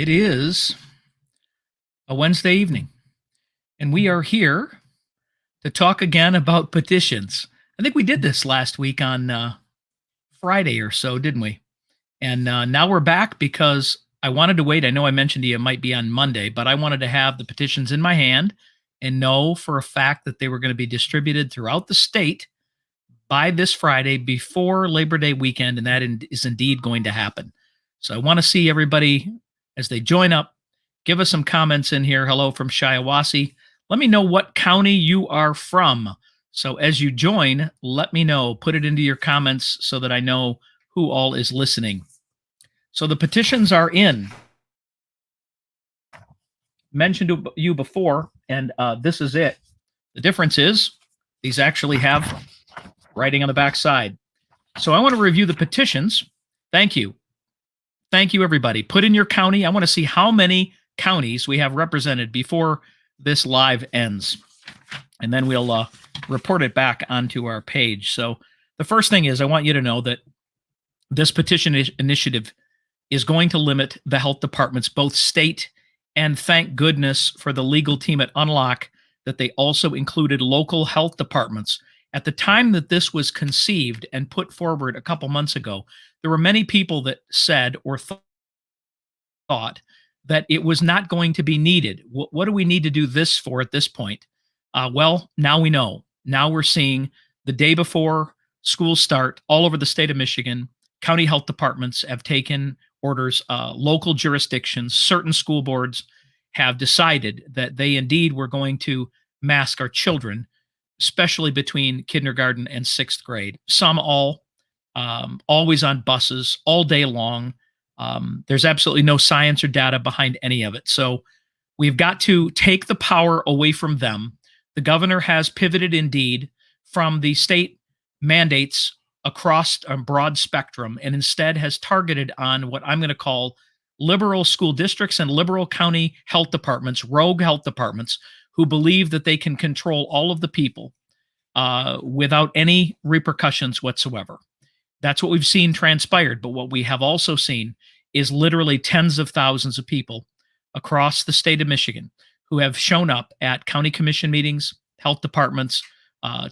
It is a Wednesday evening, and we are here to talk again about petitions. I think we did this last week on Friday or so, didn't we? And now we're back because I wanted to wait. I know I mentioned to you it might be on Monday, but I wanted to have the petitions in my hand and know for a fact that they were going to be distributed throughout the state by this Friday before Labor Day weekend, and that is indeed going to happen. So I want to see everybody as they join up. Give us some comments in here. Hello from Shiawassee. Let me know what county you are from. So as you join, let me know. Put it into your comments so that I know who all is listening. So the petitions are in. Mentioned to you before, and this is it. The difference is these actually have writing on the back side. So I want to review the petitions. Thank you. Thank you, everybody. Put in your county. I want to see how many counties we have represented before this live ends. And then we'll report it back onto our page. So the first thing is I want you to know that this petition initiative is going to limit the health departments, both state and thank goodness for the legal team at Unlock that they also included local health departments. At the time that this was conceived and put forward a couple months ago, there were many people that said or thought that it was not going to be needed. What do we need to do this for at this point? Well, now we know. Now we're seeing the day before schools start all over the state of Michigan, county health departments have taken orders. Local jurisdictions, certain school boards have decided that they indeed were going to mask our children, especially between kindergarten and sixth grade. Some all, always on buses all day long. There's absolutely no science or data behind any of it. So we've got to take the power away from them. The governor has pivoted indeed from the state mandates across a broad spectrum and instead has targeted on what I'm going to call liberal school districts and liberal county health departments, rogue health departments, who believe that they can control all of the people without any repercussions whatsoever. That's what we've seen transpired. But what we have also seen is literally tens of thousands of people across the state of Michigan who have shown up at county commission meetings, health departments,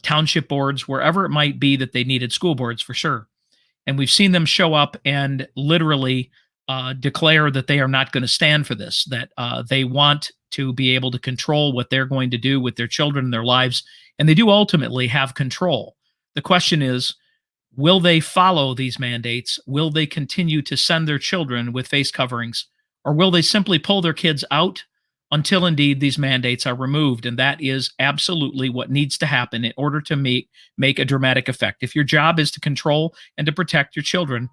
township boards, wherever it might be that they needed school boards for sure. And we've seen them show up and literally declare that they are not going to stand for this, that they want to be able to control what they're going to do with their children and their lives. And they do ultimately have control. The question is, will they follow these mandates? Will they continue to send their children with face coverings? Or will they simply pull their kids out until indeed these mandates are removed? And that is absolutely what needs to happen in order to make a dramatic effect. If your job is to control and to protect your children,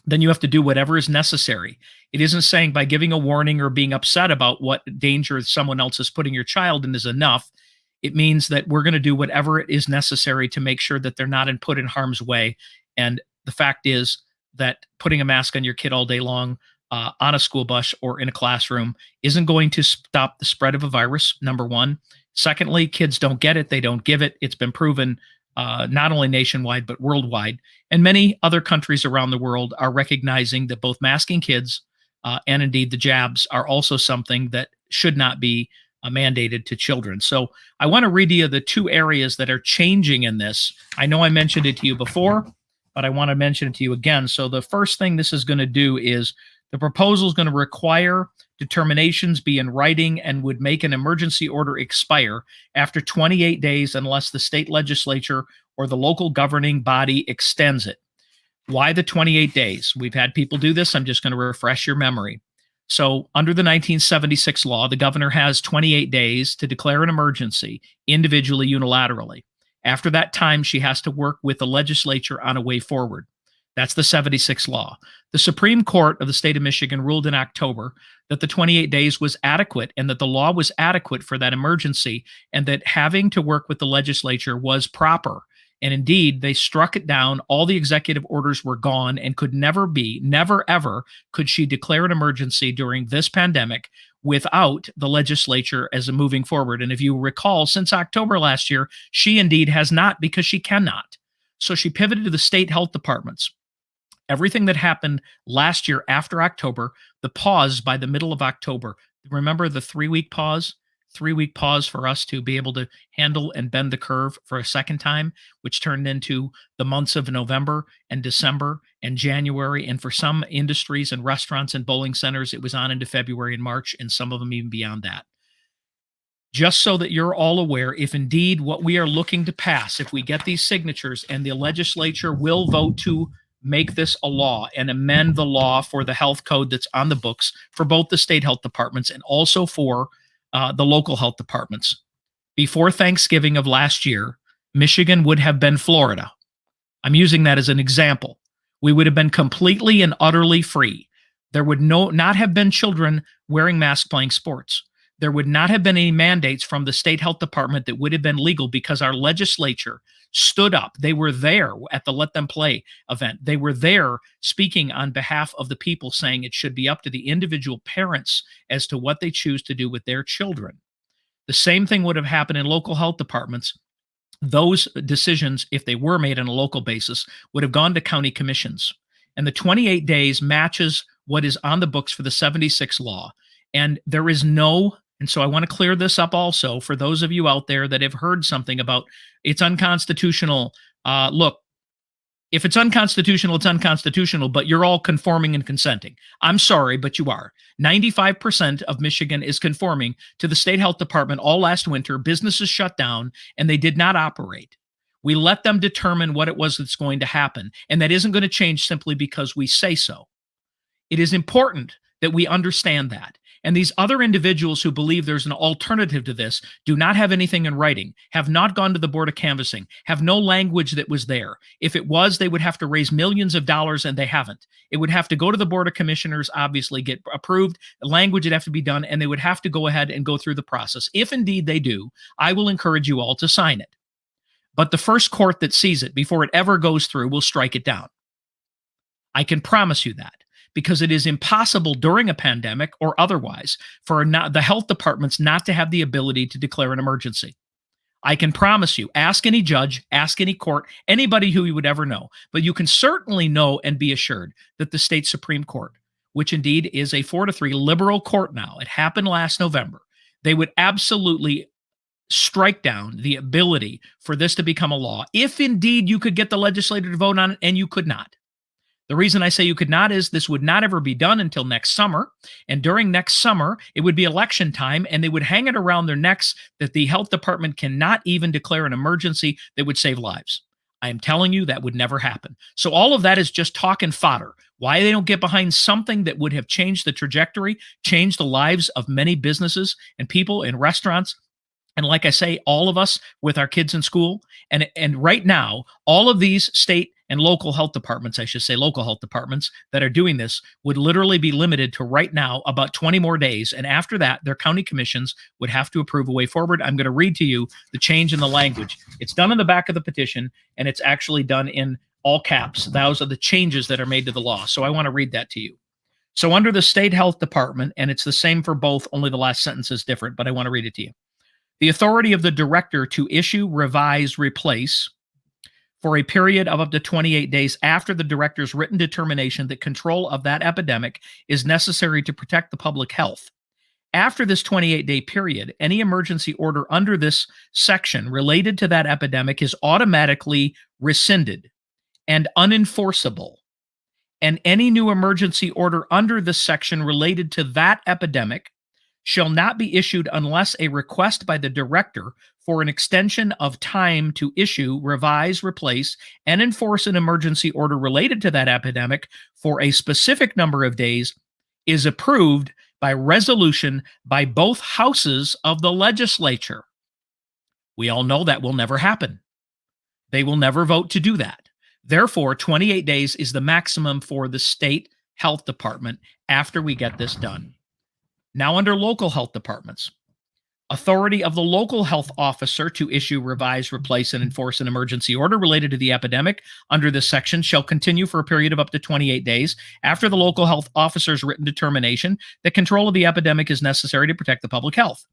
then you have to do whatever is necessary. It isn't saying by giving a warning or being upset about what danger someone else is putting your child in is enough. It means that we're going to do whatever it is necessary to make sure that they're not put in harm's way. And the fact is that putting a mask on your kid all day long on a school bus or in a classroom isn't going to stop the spread of a virus, number one. Secondly, kids don't get it. They don't give it. It's been proven not only nationwide, but worldwide. And many other countries around the world are recognizing that both masking kids and indeed the jabs are also something that should not be mandated to children. So I want to read to you the two areas that are changing in this. I know I mentioned it to you before, but I want to mention it to you again. So the first thing this is going to do is the proposal is going to require determinations be in writing and would make an emergency order expire after 28 days unless the state legislature or the local governing body extends it. Why the 28 days? We've had people do this. I'm just going to refresh your memory. So under the 1976 law, the governor has 28 days to declare an emergency individually, unilaterally. After that time, she has to work with the legislature on a way forward. That's the 76 law. The Supreme Court of the state of Michigan ruled in October that the 28 days was adequate and that the law was adequate for that emergency and that having to work with the legislature was proper. And indeed, they struck it down. All the executive orders were gone and could never ever could she declare an emergency during this pandemic without the legislature as a moving forward. And if you recall, since October last year, she indeed has not, because she cannot. So she pivoted to the state health departments. Everything that happened last year after October the pause by the middle of October. Remember the 3-week pause? 3-week pause for us to be able to handle and bend the curve for a second time, which turned into the months of November and December and January. And for some industries and restaurants and bowling centers, it was on into February and March, and some of them even beyond that. Just so that you're all aware, if indeed what we are looking to pass, if we get these signatures and the legislature will vote to make this a law and amend the law for the health code that's on the books for both the state health departments and also for the local health departments. Before Thanksgiving of last year, Michigan would have been Florida. I'm using that as an example. We would have been completely and utterly free. There would not have been children wearing masks playing sports. There would not have been any mandates from the state health department that would have been legal because our legislature stood up. They were there at the Let Them Play event. They were there speaking on behalf of the people, saying it should be up to the individual parents as to what they choose to do with their children. The same thing would have happened in local health departments. Those decisions, if they were made on a local basis, would have gone to county commissions. And the 28 days matches what is on the books for the 76 law. And there is no, and so I want to clear this up also for those of you out there that have heard something about it's unconstitutional. Look, if it's unconstitutional, it's unconstitutional, but you're all conforming and consenting. I'm sorry, but you are. 95% of Michigan is conforming to the state health department all last winter. Businesses shut down and they did not operate. We let them determine what it was that's going to happen. And that isn't going to change simply because we say so. It is important that we understand that. And these other individuals who believe there's an alternative to this do not have anything in writing, have not gone to the Board of Canvassing, have no language that was there. If it was, they would have to raise millions of dollars, and they haven't. It would have to go to the Board of Commissioners, obviously, get approved. The language would have to be done, and they would have to go ahead and go through the process. If indeed they do, I will encourage you all to sign it. But the first court that sees it before it ever goes through will strike it down. I can promise you that. Because it is impossible during a pandemic or otherwise for the health departments not to have the ability to declare an emergency. I can promise you, ask any judge, ask any court, anybody who you would ever know, but you can certainly know and be assured that the state Supreme Court, which indeed is a 4-3 liberal court now, it happened last November, they would absolutely strike down the ability for this to become a law if indeed you could get the legislature to vote on it, and you could not. The reason I say you could not is this would not ever be done until next summer. And during next summer, it would be election time, and they would hang it around their necks that the health department cannot even declare an emergency that would save lives. I am telling you that would never happen. So all of that is just talk and fodder. Why they don't get behind something that would have changed the trajectory, changed the lives of many businesses and people in restaurants. And like I say, all of us with our kids in school. And right now, all of these state and local health departments, I should say local health departments that are doing this would literally be limited to right now about 20 more days. And after that, their county commissions would have to approve a way forward. I'm going to read to you the change in the language. It's done in the back of the petition, and it's actually done in all caps. Those are the changes that are made to the law. So I want to read that to you. So under the state health department, and it's the same for both, only the last sentence is different, but I want to read it to you. The authority of the director to issue, revise, replace for a period of up to 28 days after the director's written determination that control of that epidemic is necessary to protect the public health. After this 28-day period, any emergency order under this section related to that epidemic is automatically rescinded and unenforceable. And any new emergency order under this section related to that epidemic shall not be issued unless a request by the director for an extension of time to issue, revise, replace, and enforce an emergency order related to that epidemic for a specific number of days is approved by resolution by both houses of the legislature. We all know that will never happen. They will never vote to do that. Therefore, 28 days is the maximum for the state health department after we get this done. Now under local health departments, authority of the local health officer to issue, revise, replace, and enforce an emergency order related to the epidemic under this section shall continue for a period of up to 28 days after the local health officer's written determination that control of the epidemic is necessary to protect the public health.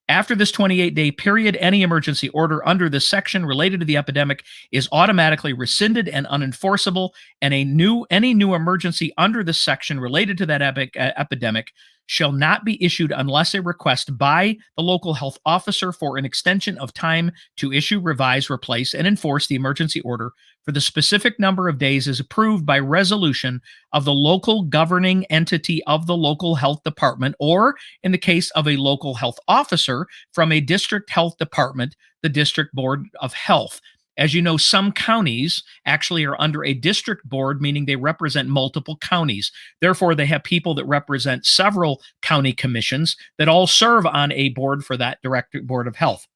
After this 28-day period, any emergency order under this section related to the epidemic is automatically rescinded and unenforceable, and any new emergency under this section related to that epidemic shall not be issued unless a request by the local health officer for an extension of time to issue, revise, replace, and enforce the emergency order for the specific number of days is approved by resolution of the local governing entity of the local health department, or in the case of a local health officer, from a district health department, the district board of health. As you know, some counties actually are under a district board, meaning they represent multiple counties. Therefore, they have people that represent several county commissions that all serve on a board for that direct board of health.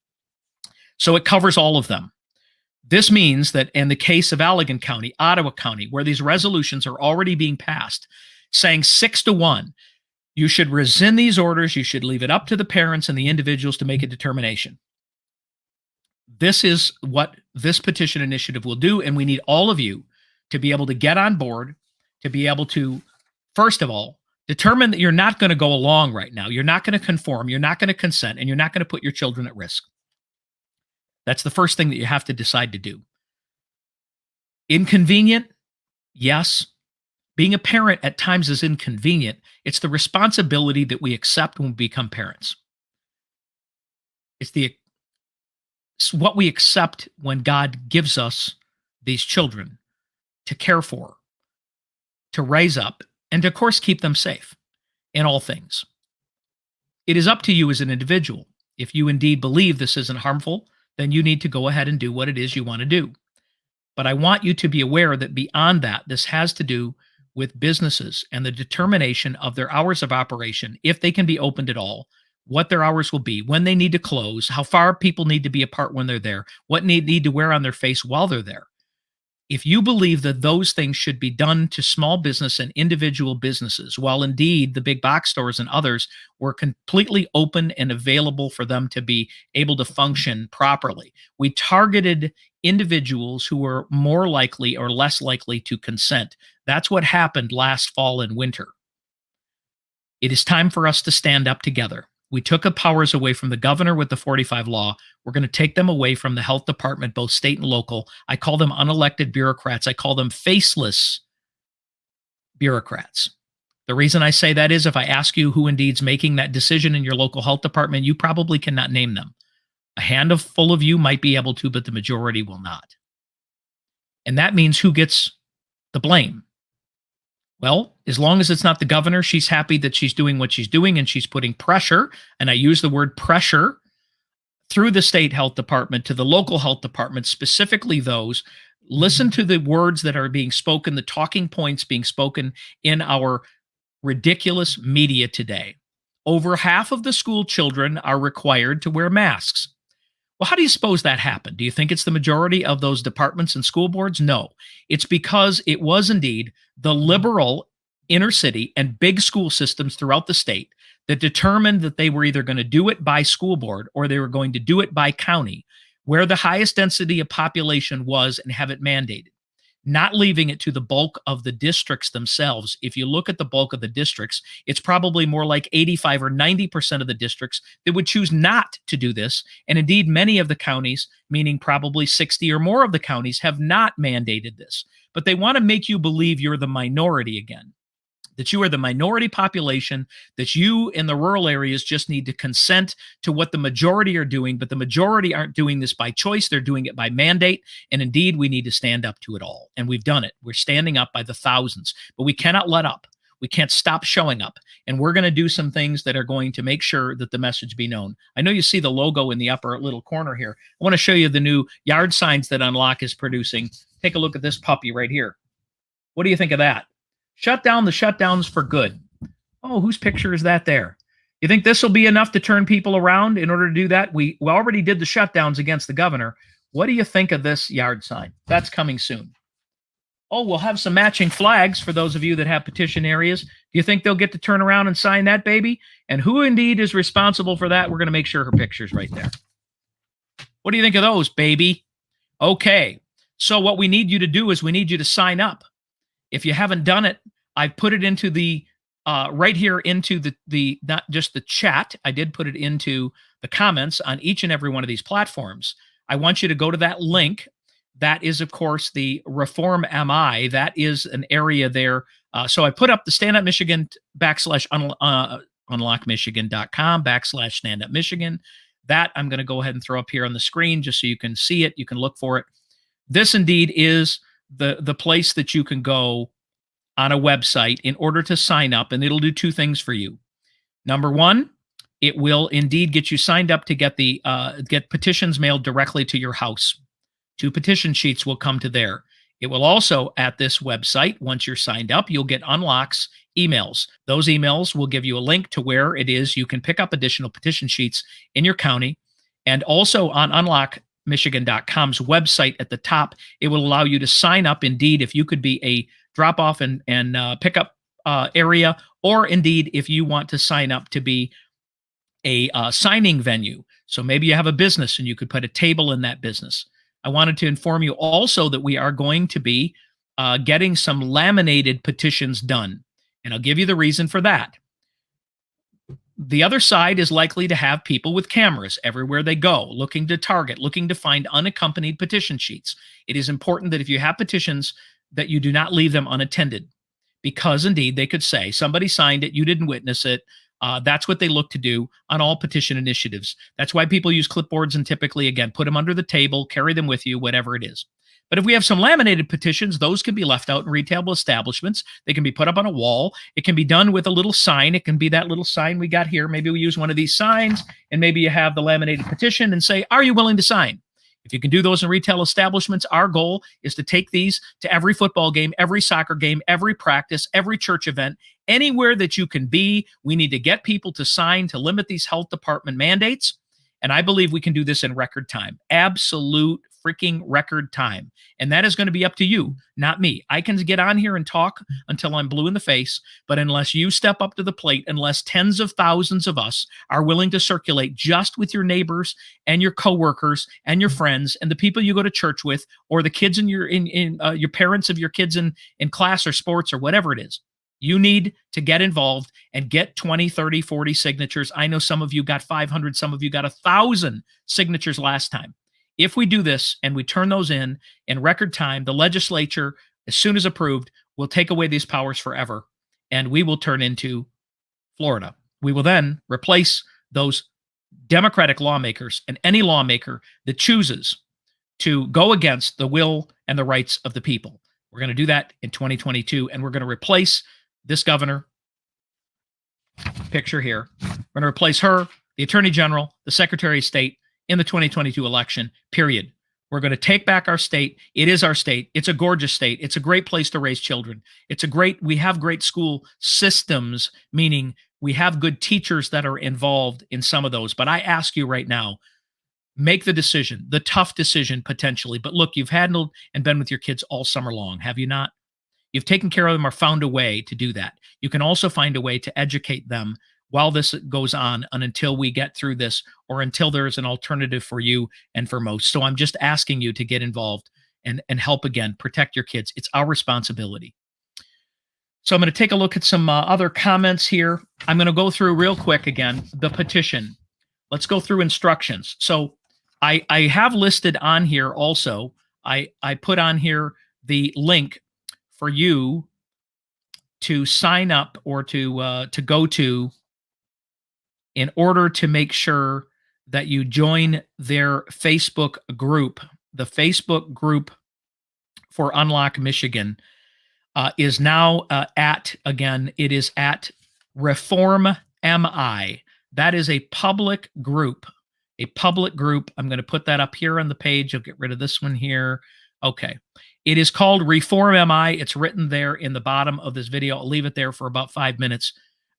So it covers all of them. This means that in the case of Allegan County, Ottawa County, where these resolutions are already being passed, saying 6-1, you should rescind these orders, you should leave it up to the parents and the individuals to make a determination. This is what this petition initiative will do, and we need all of you to be able to get on board, to be able to, first of all, determine that you're not going to go along right now. You're not going to conform, you're not going to consent, and you're not going to put your children at risk. That's the first thing that you have to decide to do. Inconvenient? Yes. Being a parent at times is inconvenient. It's the responsibility that we accept when we become parents. It's what we accept when God gives us these children to care for, to raise up, and to, of course, keep them safe in all things. It is up to you as an individual. If you indeed believe this isn't harmful, then you need to go ahead and do what it is you want to do. But I want you to be aware that beyond that, this has to do with businesses and the determination of their hours of operation, if they can be opened at all, what their hours will be, when they need to close, how far people need to be apart when they're there, what need to wear on their face while they're there. If you believe that those things should be done to small business and individual businesses, while indeed the big box stores and others were completely open and available for them to be able to function properly, we targeted individuals who were more likely or less likely to consent. That's what happened last fall and winter. It is time for us to stand up together. We took the powers away from the governor with the 45 law. We're going to take them away from the health department, both state and local. I call them unelected bureaucrats. I call them faceless bureaucrats. The reason I say that is if I ask you who indeed's making that decision in your local health department, you probably cannot name them. A handful of you might be able to, but the majority will not. And that means who gets the blame? Well, as long as it's not the governor, she's happy that she's doing what she's doing, and she's putting pressure, and I use the word pressure, through the state health department to the local health department, specifically those. Listen to the words that are being spoken, the talking points being spoken in our ridiculous media today. Over half of the school children are required to wear masks. Well, how do you suppose that happened? Do you think it's the majority of those departments and school boards? No. It's because it was indeed the liberal inner city and big school systems throughout the state that determined that they were either going to do it by school board or they were going to do it by county, where the highest density of population was, and have it mandated, not leaving it to the bulk of the districts themselves. If you look at the bulk of the districts, it's probably more like 85 or 90% of the districts that would choose not to do this. And indeed, many of the counties, meaning probably 60 or more of the counties, have not mandated this. But they want to make you believe you're the minority again, that you are the minority population, that you in the rural areas just need to consent to what the majority are doing, but the majority aren't doing this by choice. They're doing it by mandate. And indeed, we need to stand up to it all. And we've done it. We're standing up by the thousands, but we cannot let up. We can't stop showing up. And we're going to do some things that are going to make sure that the message be known. I know you see the logo in the upper little corner here. I want to show you the new yard signs that Unlock is producing. Take a look at this puppy right here. What do you think of that? Shut down the shutdowns for good. Oh, whose picture is that there? You think this will be enough to turn people around in order to do that? We already did the shutdowns against the governor. What do you think of this yard sign? That's coming soon. Oh, we'll have some matching flags for those of you that have petition areas. Do you think they'll get to turn around and sign that baby? And who indeed is responsible for that? We're going to make sure her picture's right there. What do you think of those, baby? Okay. So what we need you to do is we need you to sign up. If you haven't done it, I've put it into the right here into the not just the chat. I did put it into the comments on each and every one of these platforms. I want you to go to that link. That is, of course, the Reform MI. That is an area there. So I put up the Stand Up Michigan UnlockMichigan.com /Stand Up Michigan. That I'm going to go ahead and throw up here on the screen just so you can see it. You can look for it. This indeed is the place that you can go on a website in order to sign up, and it'll do two things for you. Number one, it will indeed get you signed up to get the get petitions mailed directly to your house. 2 petition sheets will come to there. It will also, at this website, once you're signed up, you'll get Unlock's emails. Those emails will give you a link to where it is you can pick up additional petition sheets in your county. And also on UnlockMichigan.com's website at the top, it will allow you to sign up. Indeed, if you could be a drop-off and pickup area, or indeed if you want to sign up to be a signing venue. So maybe you have a business and you could put a table in that business. I wanted to inform you also that we are going to be getting some laminated petitions done. And I'll give you the reason for that. The other side is likely to have people with cameras everywhere they go, looking to target, looking to find unaccompanied petition sheets. It is important that if you have petitions, that you do not leave them unattended, because indeed they could say somebody signed it, you didn't witness it. That's what they look to do on all petition initiatives. That's why people use clipboards and typically, again, put them under the table, carry them with you, whatever it is. But if we have some laminated petitions, those can be left out in retail establishments. They can be put up on a wall. It can be done with a little sign. It can be that little sign we got here. Maybe we use one of these signs, and maybe you have the laminated petition and say, are you willing to sign? If you can do those in retail establishments, our goal is to take these to every football game, every soccer game, every practice, every church event, anywhere that you can be. We need to get people to sign to limit these health department mandates. And I believe we can do this in record time. Absolute freaking record time. And that is going to be up to you, not me. I can get on here and talk until I'm blue in the face, but unless you step up to the plate, unless tens of thousands of us are willing to circulate just with your neighbors and your coworkers and your friends and the people you go to church with, or the kids in your parents of your kids in class or sports or whatever it is, you need to get involved and get 20, 30, 40 signatures. I know some of you got 500, some of you got 1,000 signatures last time. If we do this and we turn those in record time, the legislature, as soon as approved, will take away these powers forever, and we will turn into Florida. We will then replace those Democratic lawmakers and any lawmaker that chooses to go against the will and the rights of the people. We're going to do that in 2022, and we're going to replace this governor, picture here. We're going to replace her, the Attorney General, the Secretary of State, in the 2022 election, period. We're going to take back our state. It is our state. It's a gorgeous state. It's a great place to raise children. We have great school systems, meaning we have good teachers that are involved in some of those. But I ask you right now, make the decision, the tough decision potentially. But look, you've handled and been with your kids all summer long, have you not? You've taken care of them or found a way to do that. You can also find a way to educate them while this goes on and until we get through this, or until there is an alternative for you and for most. So I'm just asking you to get involved and help again, protect your kids. It's our responsibility. So I'm going to take a look at some other comments here. I'm going to go through real quick again, the petition. Let's go through instructions. So I have listed on here also, I put on here the link for you to sign up or to go to in order to make sure that you join their Facebook group. The Facebook group for Unlock Michigan is now it is at Reform MI. That is a public group. I'm going to put that up here on the page. I'll get rid of this one here. Okay. It is called Reform MI. It's written there in the bottom of this video. I'll leave it there for about 5 minutes.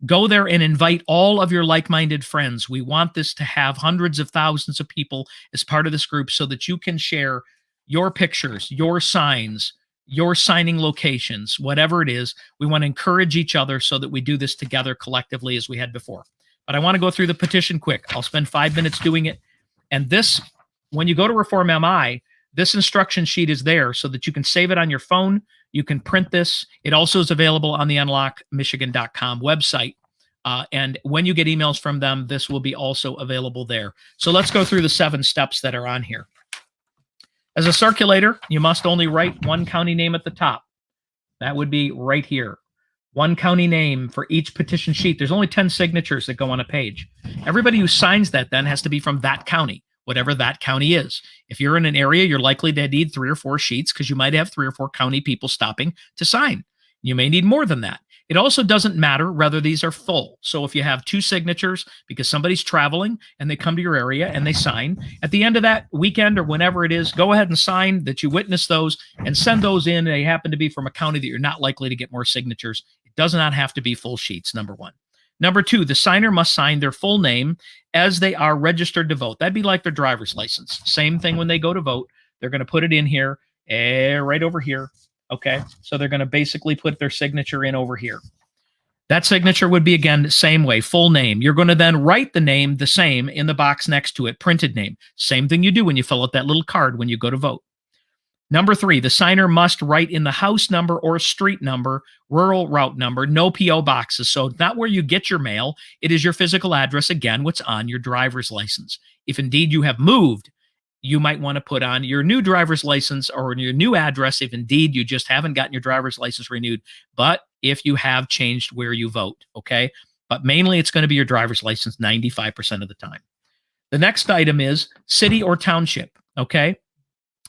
Go there and invite all of your like-minded friends. We want this to have hundreds of thousands of people as part of this group so that you can share your pictures, your signs, your signing locations, whatever it is. We want to encourage each other so that we do this together collectively as we had before. But I want to go through the petition quick. I'll spend 5 minutes doing it. And this, when you go to Reform MI, this instruction sheet is there so that you can save it on your phone. You can print this. It also is available on the UnlockMichigan.com website. And when you get emails from them, this will be also available there. So let's go through the 7 steps that are on here. As a circulator, you must only write one county name at the top. That would be right here. One county name for each petition sheet. There's only 10 signatures that go on a page. Everybody who signs that then has to be from that county, whatever that county is. If you're in an area, you're likely to need 3 or 4 sheets because you might have 3 or 4 county people stopping to sign. You may need more than that. It also doesn't matter whether these are full. So if you have 2 signatures because somebody's traveling and they come to your area and they sign, at the end of that weekend or whenever it is, go ahead and sign that you witnessed those and send those in. They happen to be from a county that you're not likely to get more signatures. It does not have to be full sheets, number 1. Number 2, the signer must sign their full name as they are registered to vote. That'd be like their driver's license. Same thing when they go to vote. They're going to put it in here, right over here. Okay, so they're going to basically put their signature in over here. That signature would be, again, the same way, full name. You're going to then write the name the same in the box next to it, printed name. Same thing you do when you fill out that little card when you go to vote. Number 3, the signer must write in the house number or street number, rural route number, no P.O. boxes. So not where you get your mail. It is your physical address, again, what's on your driver's license. If indeed you have moved, you might want to put on your new driver's license or your new address if indeed you just haven't gotten your driver's license renewed. But if you have changed where you vote, okay? But mainly it's going to be your driver's license 95% of the time. The next item is city or township, okay?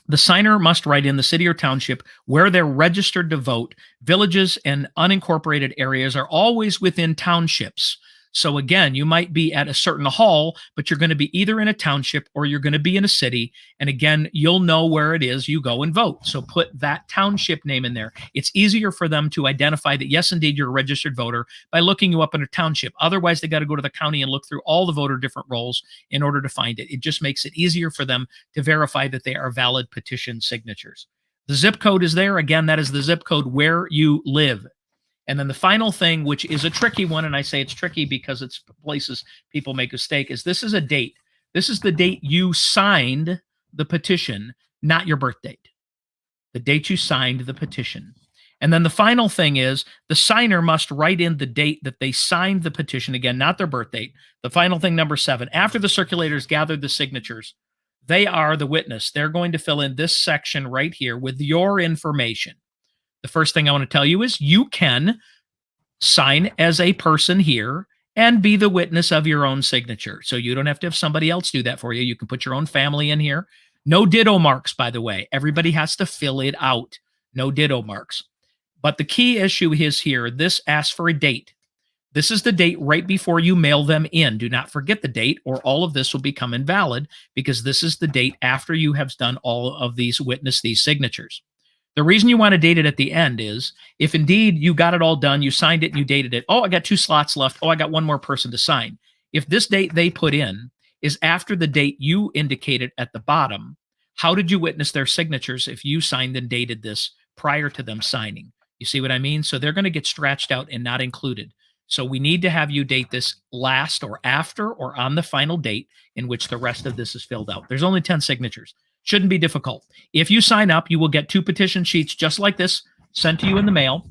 The signer must write in the city or township where they're registered to vote. Villages and unincorporated areas are always within townships. So again, you might be at a certain hall, but you're going to be either in a township or you're going to be in a city. And again, you'll know where it is you go and vote. So put that township name in there. It's easier for them to identify that, yes, indeed, you're a registered voter by looking you up in a township. Otherwise, they got to go to the county and look through all the voter different rolls in order to find it. It just makes it easier for them to verify that they are valid petition signatures. The zip code is there. Again, that is the zip code where you live. And then the final thing, which is a tricky one, and I say it's tricky because it's places people make a mistake, is this is a date. This is the date you signed the petition, not your birth date. The date you signed the petition. And then the final thing is the signer must write in the date that they signed the petition, again, not their birth date. The final thing, number 7, after the circulators gathered the signatures, they are the witness. They're going to fill in this section right here with your information. The first thing I want to tell you is you can sign as a person here and be the witness of your own signature. So you don't have to have somebody else do that for you. You can put your own family in here. No ditto marks, by the way. Everybody has to fill it out. No ditto marks. But the key issue is here, this asks for a date. This is the date right before you mail them in. Do not forget the date or all of this will become invalid because this is the date after you have done all of these, witness these signatures. The reason you want to date it at the end is if indeed you got it all done, you signed it and you dated it. Oh, I got 2 slots left. Oh, I got 1 more person to sign. If this date they put in is after the date you indicated at the bottom, how did you witness their signatures if you signed and dated this prior to them signing? You see what I mean? So they're going to get scratched out and not included. So we need to have you date this last or after or on the final date in which the rest of this is filled out. There's only 10 signatures. Shouldn't be difficult. If you sign up, you will get 2 petition sheets just like this sent to you in the mail.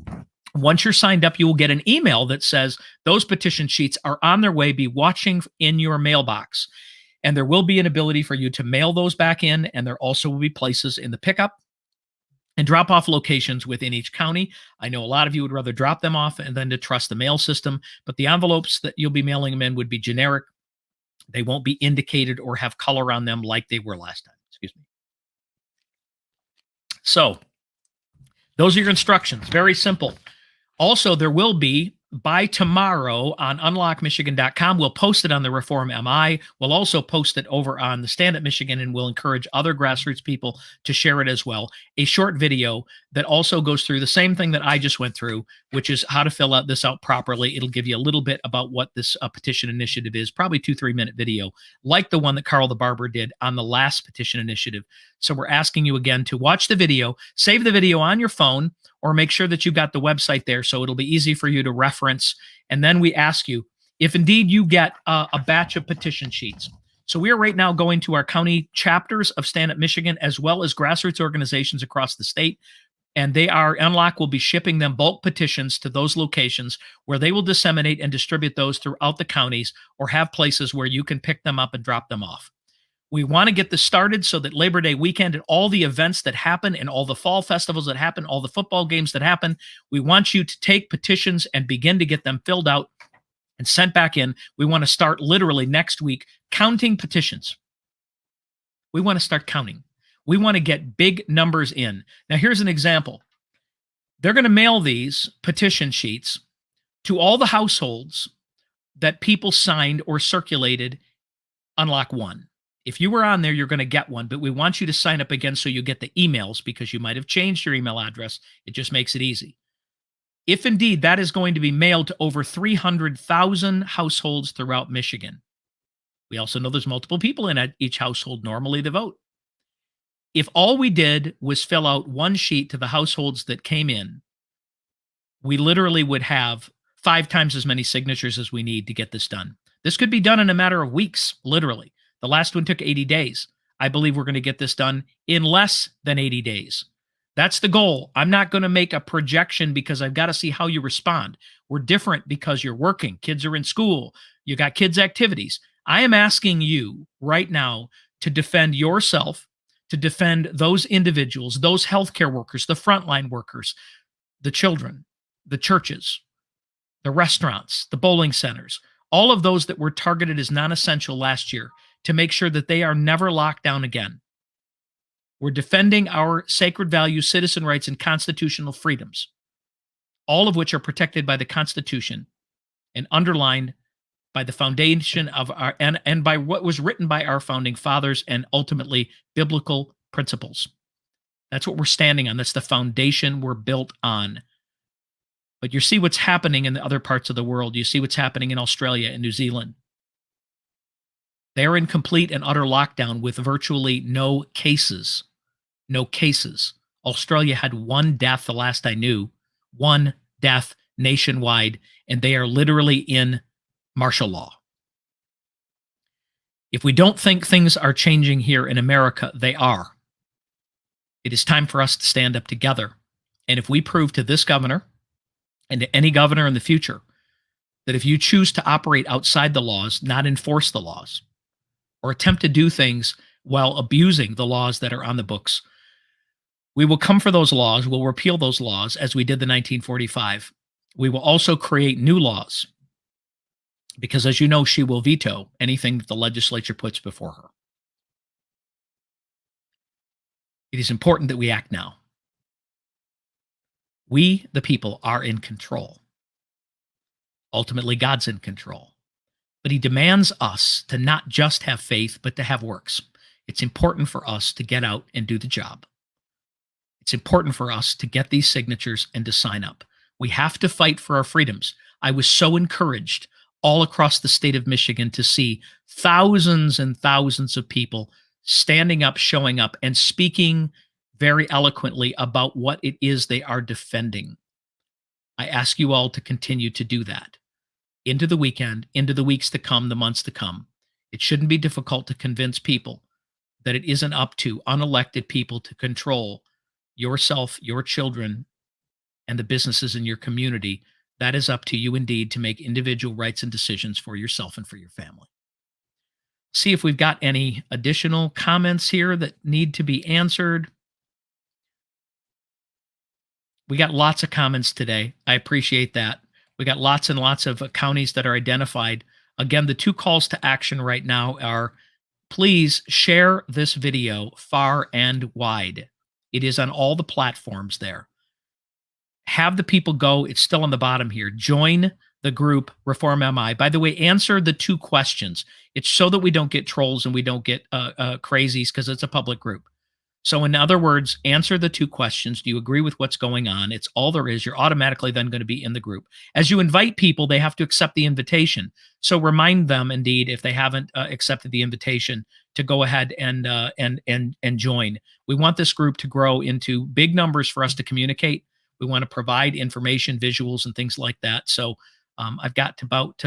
Once you're signed up, you will get an email that says those petition sheets are on their way. Be watching in your mailbox. And there will be an ability for you to mail those back in. And there also will be places in the pickup and drop off locations within each county. I know a lot of you would rather drop them off and then to trust the mail system, but the envelopes that you'll be mailing them in would be generic. They won't be indicated or have color on them like they were last time. Excuse me. So those are your instructions. Very simple. Also, there will be by tomorrow on UnlockMichigan.com. We'll post it on the Reform MI. We'll also post it over on the Stand Up Michigan, and we'll encourage other grassroots people to share it as well. A short video that also goes through the same thing that I just went through, which is how to fill out this out properly. It'll give you a little bit about what this petition initiative is, probably 2-3 minute video, like the one that Carl the Barber did on the last petition initiative. So we're asking you again to watch the video, save the video on your phone, or make sure that you've got the website there so it'll be easy for you to reference. And then we ask you, if indeed you get a batch of petition sheets. So we are right now going to our county chapters of Stand Up Michigan, as well as grassroots organizations across the state, And Unlock will be shipping them bulk petitions to those locations where they will disseminate and distribute those throughout the counties, or have places where you can pick them up and drop them off. We want to get this started so that Labor Day weekend and all the events that happen and all the fall festivals that happen, all the football games that happen, we want you to take petitions and begin to get them filled out and sent back in. We want to start literally next week counting petitions. We want to start counting. We want to get big numbers in. Now, here's an example. They're going to mail these petition sheets to all the households that people signed or circulated Unlock 1. If you were on there, you're going to get one, but we want you to sign up again so you get the emails, because you might have changed your email address. It just makes it easy. If indeed that is going to be mailed to over 300,000 households throughout Michigan. We also know there's multiple people in each household normally to vote. If all we did was fill out one sheet to the households that came in, we literally would have 5 times as many signatures as we need to get this done. This could be done in a matter of weeks, literally. The last one took 80 days. I believe we're going to get this done in less than 80 days. That's the goal. I'm not going to make a projection because I've got to see how you respond. We're different because you're working. Kids are in school. You got kids' activities. I am asking you right now to defend yourself, to defend those individuals, those healthcare workers, the frontline workers, the children, the churches, the restaurants, the bowling centers, all of those that were targeted as non-essential last year, to make sure that they are never locked down again. We're defending our sacred values, citizen rights, and constitutional freedoms, all of which are protected by the Constitution and underlined by the foundation of our, and by what was written by our founding fathers, and ultimately biblical principles. That's what we're standing on. That's the foundation we're built on. But you see what's happening in the other parts of the world. You see what's happening in Australia and New Zealand. They're in complete and utter lockdown with virtually no cases. No cases. Australia had 1 death the last I knew. 1 death nationwide. And they are literally in martial law. If we don't think things are changing here in America, they are. It is time for us to stand up together. And if we prove to this governor and to any governor in the future that if you choose to operate outside the laws, not enforce the laws, or attempt to do things while abusing the laws that are on the books, we will come for those laws. We'll repeal those laws as we did the 1945. We will also create new laws, because as you know, she will veto anything that the legislature puts before her. It is important that we act now. We, the people, are in control. Ultimately, God's in control. But he demands us to not just have faith, but to have works. It's important for us to get out and do the job. It's important for us to get these signatures and to sign up. We have to fight for our freedoms. I was so encouraged all across the state of Michigan to see thousands and thousands of people standing up, showing up, and speaking very eloquently about what it is they are defending. I ask you all to continue to do that into the weekend, into the weeks to come, the months to come. It shouldn't be difficult to convince people that it isn't up to unelected people to control yourself, your children, and the businesses in your community. That is up to you indeed to make individual rights and decisions for yourself and for your family. See if we've got any additional comments here that need to be answered. We got lots of comments today. I appreciate that. We got lots and lots of counties that are identified. Again, the 2 calls to action right now are, please share this video far and wide. It is on all the platforms there. Have the people go. It's still on the bottom here. Join the group Reform MI. By the way, answer the 2 questions. It's so that we don't get trolls and we don't get crazies, because it's a public group. So in other words, answer the 2 questions. Do you agree with what's going on? It's all there is. You're automatically then going to be in the group. As you invite people, they have to accept the invitation. So remind them, indeed, if they haven't accepted the invitation, to go ahead and join. We want this group to grow into big numbers for us to communicate. We want to provide information, visuals, and things like that. So I've got about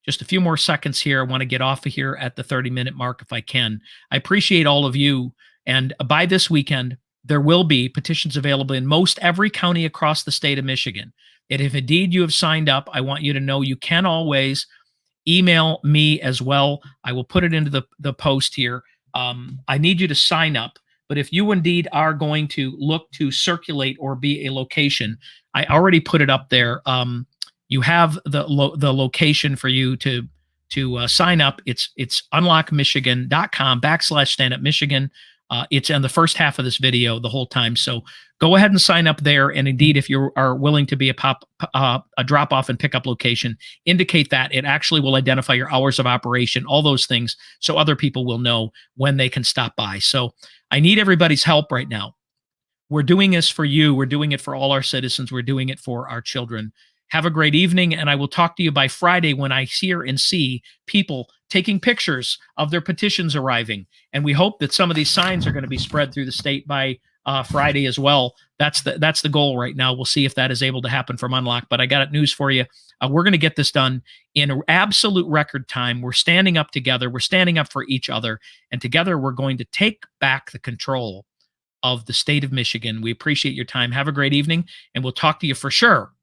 just a few more seconds here. I want to get off of here at the 30-minute mark if I can. I appreciate all of you. And by this weekend, there will be petitions available in most every county across the state of Michigan. And if indeed you have signed up, I want you to know you can always email me as well. I will put it into the post here. I need you to sign up. But if you indeed are going to look to circulate or be a location, I already put it up there. You have the location for you to sign up. It's UnlockMichigancom /standupmichigan. It's in the first half of this video the whole time. So go ahead and sign up there. And indeed, if you are willing to be a drop-off and pickup location, indicate that. It actually will identify your hours of operation, all those things, so other people will know when they can stop by. So I need everybody's help right now. We're doing this for you. We're doing it for all our citizens. We're doing it for our children. Have a great evening, and I will talk to you by Friday when I hear and see people taking pictures of their petitions arriving. And we hope that some of these signs are going to be spread through the state by Friday as well. That's the goal right now. We'll see if that is able to happen from Unlock. But I got news for you. We're going to get this done in absolute record time. We're standing up together. We're standing up for each other. And together we're going to take back the control of the state of Michigan. We appreciate your time. Have a great evening, and we'll talk to you for sure